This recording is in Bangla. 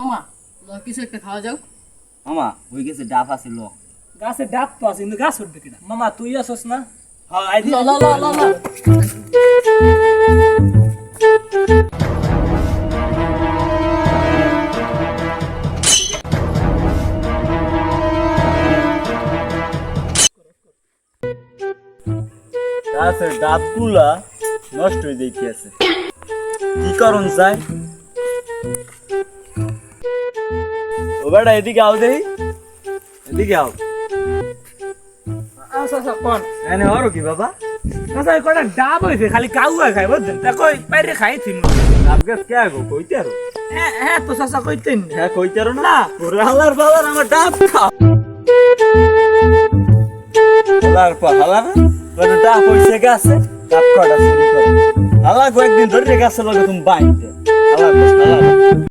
মামা কিছু একটা খাওয়া যাও। মামা ওই গেছে ডাব আছে ল। গাছে ডাব তো আছে কিন্তু গাছ উঠবে কিনা মামা তুই আসস না হ্যাঁ আই ল ল ল ল ল। গাছের ডাবগুলা নষ্ট হয়ে যাইতেছে, কি করণ যায়? ও বেটা এদিকে আও দেই, এদিকে আও। আচ্ছা আচ্ছা কোন এনে হরো কি বাবা? আচ্ছা কটা ডাব হয়েছে খালি কাউয়া খাই বুঝছেন তা কই বাইরে খাই থিন ডাব গাছ কে গো কইতে আরো? হ্যাঁ হ্যাঁ তো চাচা কইতেন হ্যাঁ কইতে আরো না? ওরে হালার বাবার আমার ডাব খা। হালার পা হালার মানে ডাব হইছে গাছে, ডাব কটা চুরি করে। হালা কয়েকদিন ধরে গাছের লগে তুমি বাইতে। হালার